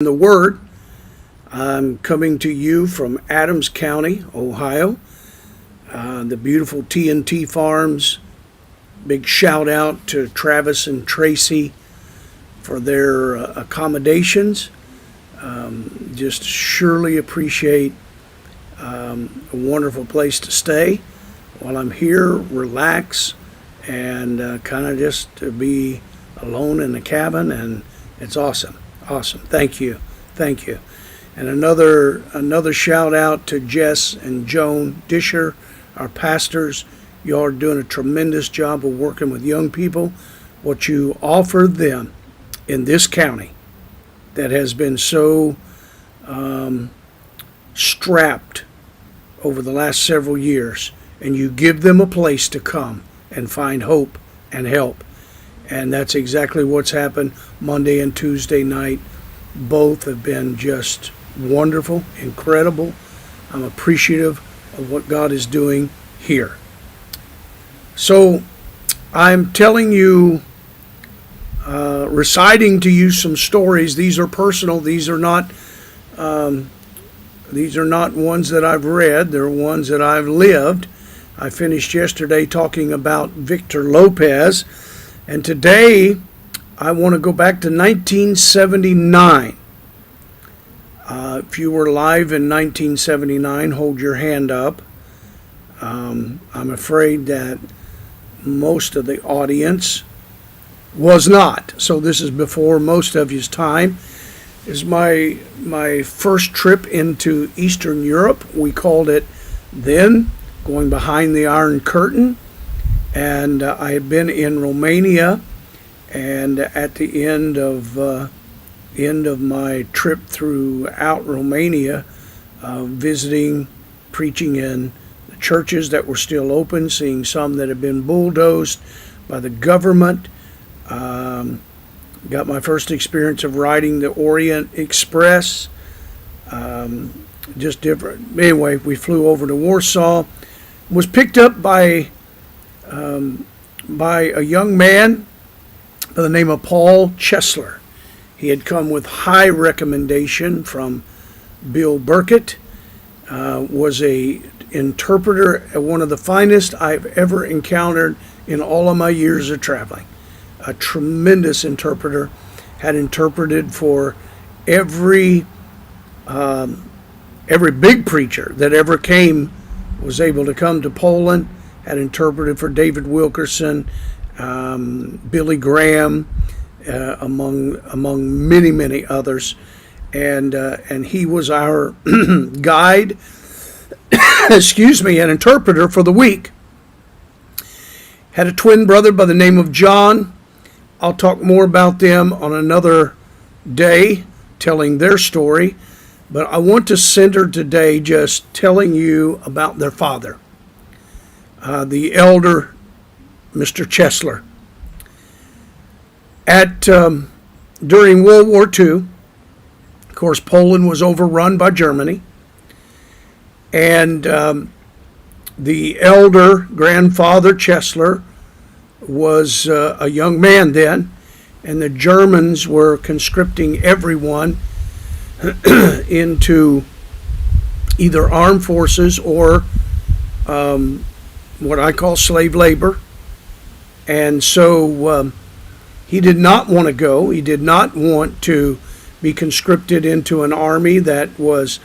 The Word. I'm coming to you from Adams County, Ohio. The beautiful T&T Farms. Big shout out to Travis and Tracy for their accommodations. Just surely appreciate a wonderful place to stay while I'm here, relax, and kind of just to be alone in the cabin, and it's awesome. Awesome. Thank you. Thank you. And another shout out to Jess and Joan Disher, our pastors. You are doing a tremendous job of working with young people. What you offer them in this county that has been so strapped over the last several years, and you give them a place to come and find hope and help. And that's exactly what's happened Monday and Tuesday night. Both have been just wonderful, incredible. I'm appreciative of what God is doing here. So I'm telling you, reciting to you some stories. These are personal. These are not ones that I've read. They're ones that I've lived. I finished yesterday talking about Victor Lopez. And today, I want to go back to 1979. If you were alive in 1979, hold your hand up. I'm afraid that most of the audience was not. So this is before most of you's time. This is my first trip into Eastern Europe. We called it then going behind the Iron Curtain. And I had been in Romania, and at the end of my trip throughout Romania, visiting, preaching in the churches that were still open, seeing some that had been bulldozed by the government. Got my first experience of riding the Orient Express. Just different. Anyway, we flew over to Warsaw. Was picked up by a young man by the name of Paul Chesler. He had come with high recommendation from Bill Burkett, was a interpreter, one of the finest I've ever encountered in all of my years of traveling. A tremendous interpreter, had interpreted for every big preacher that ever came, was able to come to Poland. Had interpreted for David Wilkerson, Billy Graham, among many others, and he was our guide, an interpreter for the week. Had a twin brother by the name of John. I'll talk more about them on another day, telling their story, but I want to center today just telling you about their father. The elder, Mr. Chesler. During World War II, of course, Poland was overrun by Germany, and the elder grandfather Chesler was a young man then, and the Germans were conscripting everyone into either armed forces or what I call slave labor. And so he did not want to go. He did not want to be conscripted into an army that was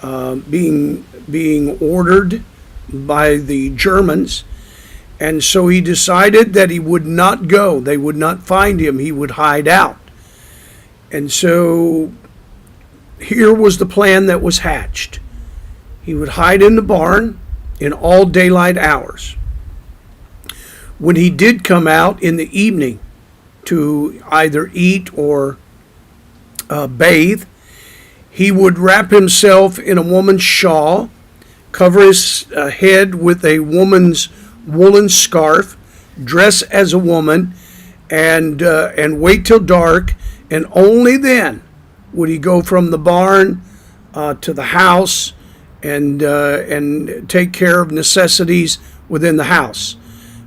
being ordered by the Germans. And so he decided that he would not go. They would not find him. He would hide out. And so here was the plan that was hatched. He would hide in the barn in all daylight hours. When he did come out in the evening to either eat or bathe, he would wrap himself in a woman's shawl, cover his head with a woman's woolen scarf, dress as a woman, and wait till dark, and only then would he go from the barn to the house and take care of necessities within the house.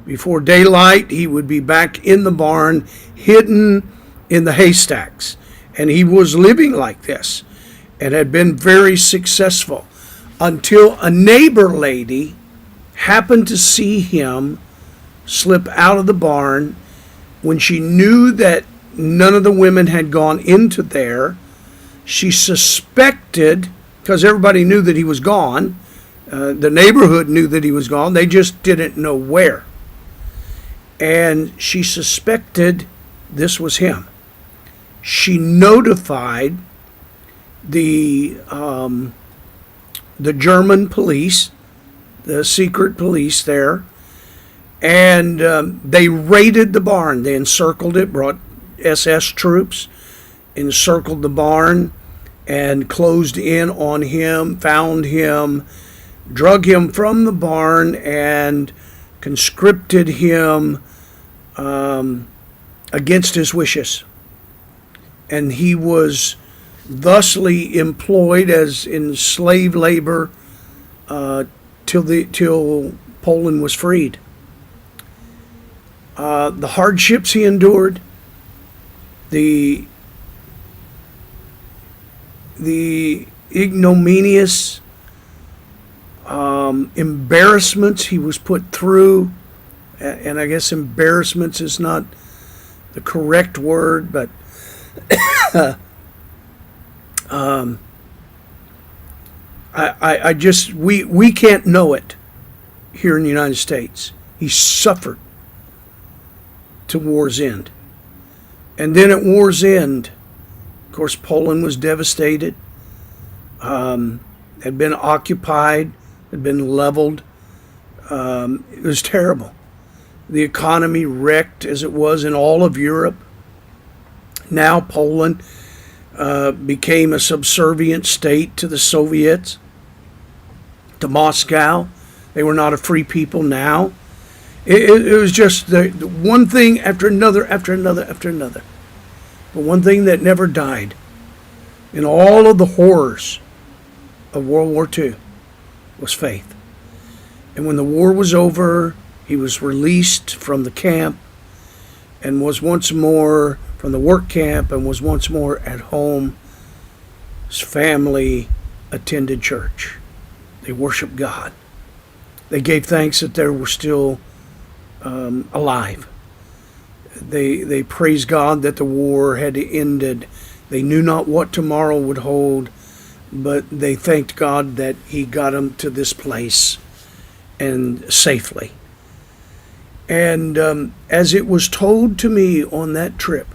Before daylight, he would be back in the barn, hidden in the haystacks. And he was living like this and had been very successful until a neighbor lady happened to see him slip out of the barn when she knew that none of the women had gone into there. She suspected, because everybody knew that he was gone, the neighborhood knew that he was gone, they just didn't know where. And she suspected this was him. She notified the German police, the secret police there, and they raided the barn. They encircled it, brought SS troops, encircled the barn, and closed in on him, found him, drug him from the barn, and conscripted him against his wishes. And he was thusly employed as in slave labor till Poland was freed. The hardships he endured, the ignominious embarrassments he was put through, and I guess embarrassments is not the correct word, but we can't know it here in the United States. He suffered to war's end. And then at war's end, of course, Poland was devastated, had been occupied, had been leveled. It was terrible. The economy wrecked as it was in all of Europe. Now Poland became a subservient state to the Soviets, to Moscow. They were not a free people now. It was just the one thing after another, after another, after another. But one thing that never died in all of the horrors of World War II was faith. And when the war was over, he was released from the camp and was once more from the work camp and was once more at home. His family attended church. They worshiped God. They gave thanks that they were still alive. They praised God that the war had ended. They knew not what tomorrow would hold, but they thanked God that he got them to this place and safely. And as it was told to me on that trip,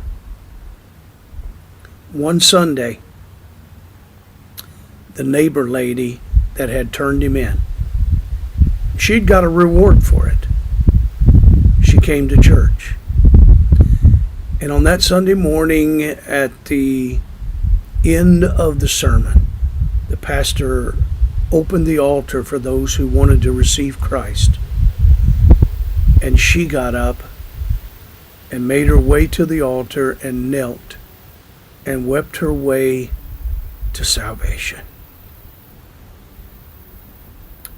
one Sunday, the neighbor lady that had turned him in, she'd got a reward for it. She came to church. And on that Sunday morning, at the end of the sermon, the pastor opened the altar for those who wanted to receive Christ. And she got up and made her way to the altar and knelt and wept her way to salvation.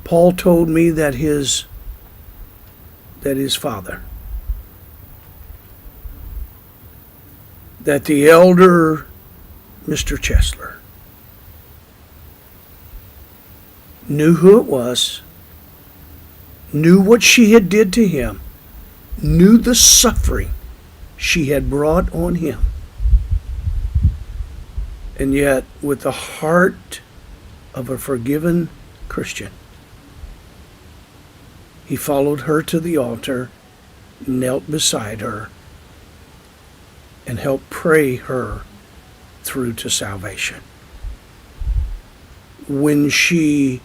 Paul told me that his father, that the elder Mr. Chesler, knew who it was, knew what she had did to him, knew the suffering she had brought on him. And yet, with the heart of a forgiven Christian, he followed her to the altar, knelt beside her, and helped pray her through to salvation. When she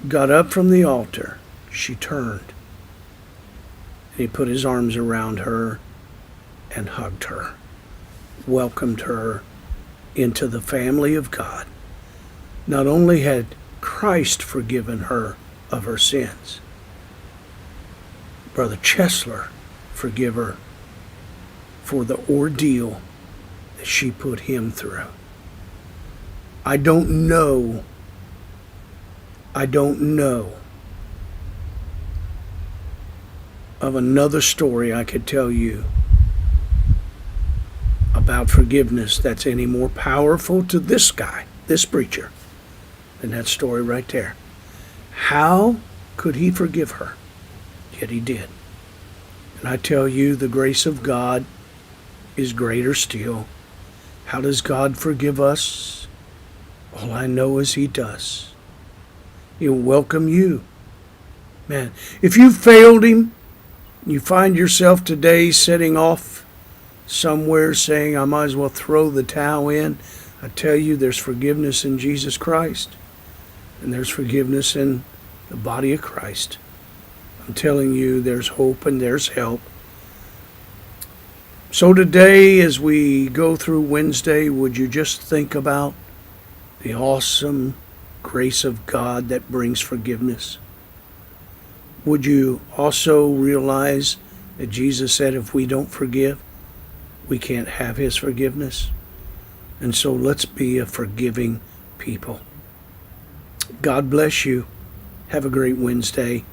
got up from the altar, she turned, and he put his arms around her and hugged her, welcomed her into the family of God. Not only had Christ forgiven her of her sins, Brother Chesler forgive her for the ordeal that she put him through. I don't know of another story I could tell you about forgiveness that's any more powerful to this guy, this preacher, than that story right there. How could he forgive her? Yet he did. And I tell you, the grace of God is greater still. How does God forgive us? All I know is he does. He'll welcome you. Man, if you failed him, you find yourself today setting off somewhere saying, I might as well throw the towel in. I tell you, there's forgiveness in Jesus Christ. And there's forgiveness in the body of Christ. I'm telling you, there's hope and there's help. So today, as we go through Wednesday, would you just think about the awesome grace of God that brings forgiveness? Would you also realize that Jesus said if we don't forgive, we can't have his forgiveness? And so let's be a forgiving people. God bless you. Have a great Wednesday.